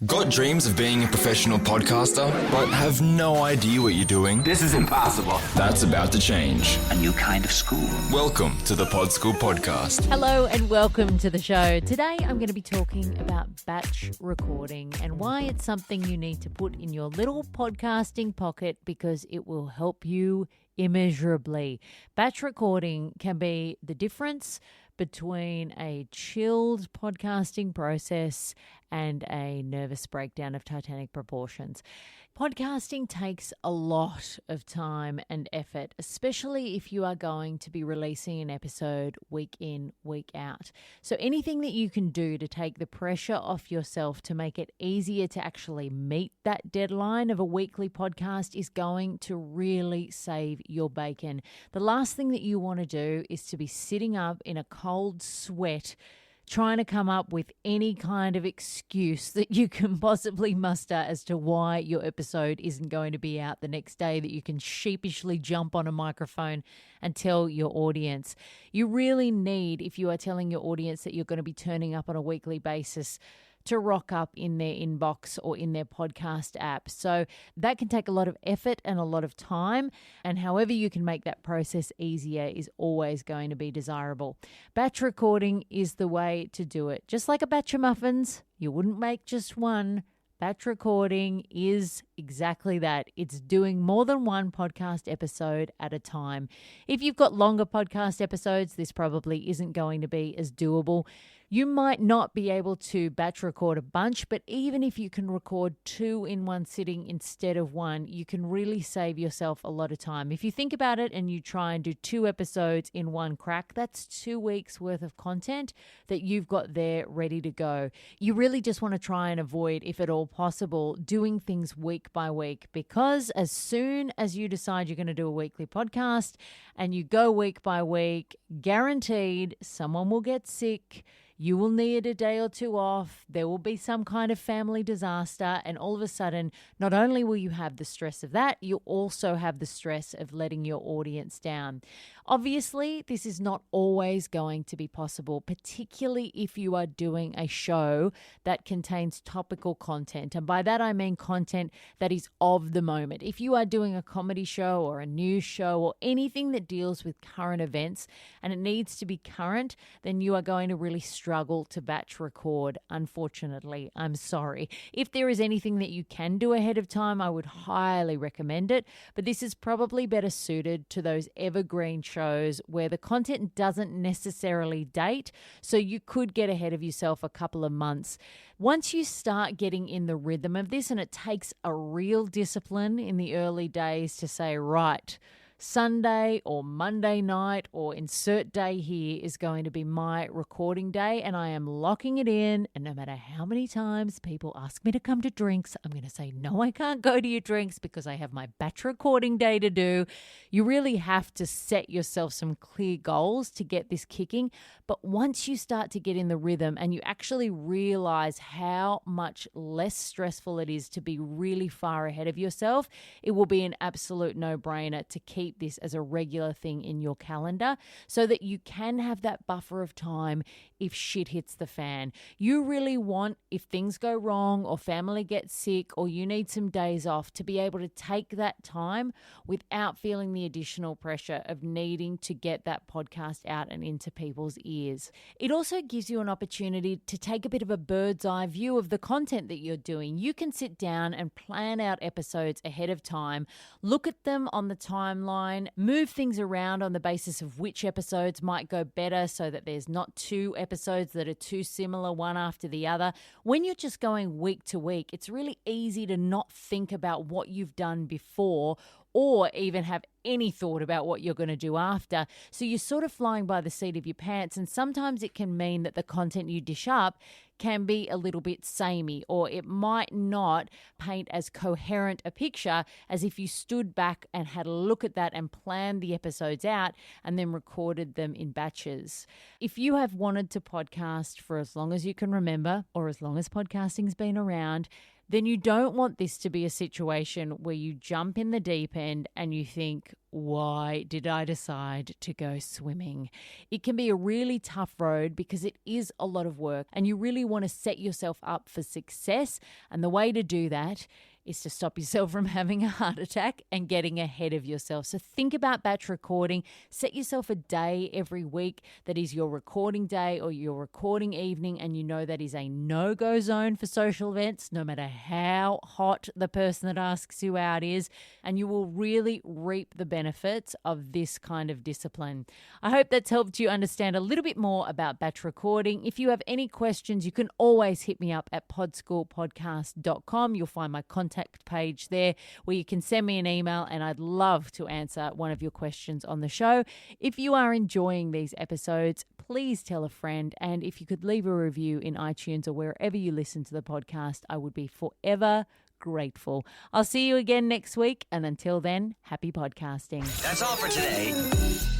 Got dreams of being a professional podcaster, but have no idea what you're doing? This is impossible. That's about to change. A new kind of school. Welcome to the Pod School Podcast. Hello and welcome to the show. Today I'm going to be talking about batch recording and why it's something you need to put in your little podcasting pocket because it will help you immeasurably. Batch recording can be the difference between a chilled podcasting process and a nervous breakdown of titanic proportions. Podcasting takes a lot of time and effort, especially if you are going to be releasing an episode week in, week out. So anything that you can do to take the pressure off yourself to make it easier to actually meet that deadline of a weekly podcast is going to really save your bacon. The last thing that you want to do is to be sitting up in a cold sweat trying to come up with any kind of excuse that you can possibly muster as to why your episode isn't going to be out the next day, that you can sheepishly jump on a microphone and tell your audience. You really need, if you are telling your audience that you're going to be turning up on a weekly basis, to rock up in their inbox or in their podcast app. So that can take a lot of effort and a lot of time, and however you can make that process easier is always going to be desirable. Batch recording is the way to do it. Just like a batch of muffins, you wouldn't make just one. Batch recording is exactly that. It's doing more than one podcast episode at a time. If you've got longer podcast episodes, this probably isn't going to be as doable. You might not be able to batch record a bunch, but even if you can record two in one sitting instead of one, you can really save yourself a lot of time. If you think about it and you try and do two episodes in one crack, that's 2 weeks worth of content that you've got there ready to go. You really just want to try and avoid, if at all possible, doing things week by week, because as soon as you decide you're going to do a weekly podcast and you go week by week, guaranteed someone will get sick. You will need a day or two off. There will be some kind of family disaster. And all of a sudden, not only will you have the stress of that, you'll also have the stress of letting your audience down. Obviously, this is not always going to be possible, particularly if you are doing a show that contains topical content. And by that, I mean content that is of the moment. If you are doing a comedy show or a news show or anything that deals with current events and it needs to be current, then you are going to really struggle to batch record, unfortunately. I'm sorry. If there is anything that you can do ahead of time, I would highly recommend it. But this is probably better suited to those evergreen shows where the content doesn't necessarily date, so you could get ahead of yourself a couple of months. Once you start getting in the rhythm of this, and it takes a real discipline in the early days to say, right, Sunday or Monday night or insert day here is going to be my recording day, and I am locking it in. And no matter how many times people ask me to come to drinks, I'm going to say, no, I can't go to your drinks because I have my batch recording day to do. You really have to set yourself some clear goals to get this kicking. But once you start to get in the rhythm and you actually realize how much less stressful it is to be really far ahead of yourself, it will be an absolute no-brainer to keep this as a regular thing in your calendar so that you can have that buffer of time if shit hits the fan. You really want, if things go wrong or family gets sick or you need some days off, to be able to take that time without feeling the additional pressure of needing to get that podcast out and into people's ears. It also gives you an opportunity to take a bit of a bird's eye view of the content that you're doing. You can sit down and plan out episodes ahead of time, look at them on the timeline, move things around on the basis of which episodes might go better so that there's not two episodes that are too similar one after the other. When you're just going week to week, it's really easy to not think about what you've done before or even have any thought about what you're going to do after. So you're sort of flying by the seat of your pants, and sometimes it can mean that the content you dish up can be a little bit samey, or it might not paint as coherent a picture as if you stood back and had a look at that and planned the episodes out and then recorded them in batches. If you have wanted to podcast for as long as you can remember, or as long as podcasting's been around, then you don't want this to be a situation where you jump in the deep end and you think, why did I decide to go swimming? It can be a really tough road because it is a lot of work and you really want to set yourself up for success. And the way to do that is to stop yourself from having a heart attack and getting ahead of yourself. So think about batch recording. Set yourself a day every week that is your recording day or your recording evening, and you know that is a no-go zone for social events, no matter how hot the person that asks you out is, and you will really reap the benefits of this kind of discipline. I hope that's helped you understand a little bit more about batch recording. If you have any questions, you can always hit me up at podschoolpodcast.com. You'll find my contact page there where you can send me an email and I'd love to answer one of your questions on the show. If you are enjoying these episodes, please tell a friend, and if you could leave a review in iTunes or wherever you listen to the podcast, I would be forever grateful. I'll see you again next week, and until then, happy podcasting. That's all for today.